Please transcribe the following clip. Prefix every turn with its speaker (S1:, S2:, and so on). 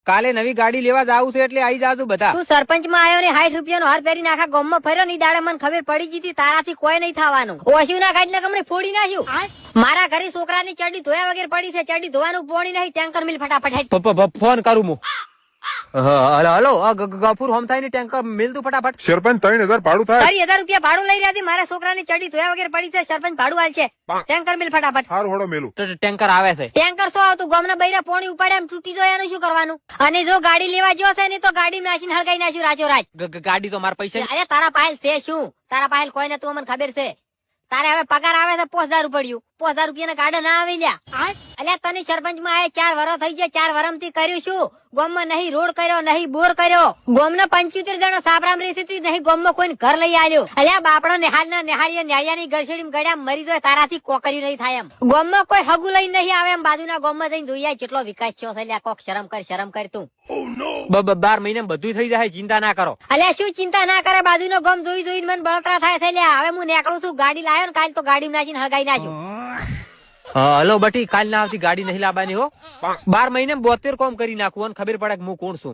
S1: કાલે નવી ગાડી લેવા જાવું છે એટલે આવી જાજુ બધા.
S2: તું સરપંચ માં આવ્યો ને 60 રૂપિયાનો હાર પહેરીને આખા ગામમાં ફર્યો ની દાડે મને ખબર પડી જીતી તારાથી કોઈ નહીં થવાનું. ઓછું ના ખાઈ કમણે ફોડી નાખ્યું. મારા ઘરે છોકરાની ચડી ધોયા વગર પડી છે. ચડી ધોવાનું પોણી નહીં. ટેન્કર મિલ ફટાફટ
S1: ફોન કરું હું. હલો ગફુર હોમ થાય ને ટેન્કર મિલ તું ફટાફટ.
S3: સરપંચ 3000 ભાડું થાય.
S2: 3000 રૂપિયા ભાડું લઈ રહ્યા મારા છોકરાની ચડી ધોયા વગર પડી છે. સરપંચ ભાડું હાલ છે. ટેન્કર મિલ ફટાફટ.
S3: હાર હોડો મેલું.
S1: ટેન્કર આવે છે.
S2: ટેન્કર શું આવતું ગામના બૈરા પોણી ઉપાડે એમ તૂટી જાય એનું શું કરવાનું? અને જો ગાડી લેવા જો છે ને તો ગાડી નાખીને હળગાઈ નાખ્યું રાજો રાજ.
S1: ગાડી તો મારા પૈસા.
S2: અરે તારા પાહેલ છે શું? તારા પાહેલ કોઈ ને તું મને ખબર છે. તારે હવે પગાર આવે છે 5000 પડ્યું. 5000 રૂપિયા ગાડા ના આવી લ્યા. અલ્યા તને સરપંચ માં આયા 4 વર્ષ થઈ ગયા. 4 વર્ષ થી કર્યું શું? ગામમાં નહીં રોડ કર્યો, નહીં બોર કર્યો. ગામના 75 જણા સાબરામ રેસી નહીં. ગામમાં કોઈ ઘર લઈ આવ્યો. અલ્યા બાપડા નેહાલ ના નેહાળીઓ ન્યાયાની ગળસેડી ગળ્યા મરી જાય તારાથી કોકરી નહીં થાય એમ. ગામમાં કોઈ હગુ લઈ નહીં આવે એમ. બાજુના ગામમાં જઈને જોઈએ કેટલો વિકાસ થયો છે. અલ્યા કોક શરમ કર તું.
S1: 12 મહિને બધું થઈ જાય. ચિંતા ના કરો.
S2: અલ્યા શું ચિંતા ના કરે? બાજુનો ગામ જોઈને મને બળતરા થાય છે. લ્યા હવે હું નીકળું છું. ગાડી લાવ્યો ને કાલ તો ગાડી નાખીને હળગાઈ નાખ્યું.
S1: હલો બટી કાલ ના આવતી ગાડી નહીં લાવવાની હો. 12 મહિને 72 કોમ કરી નાખું અને ખબર પડે કે હું કોણ છું.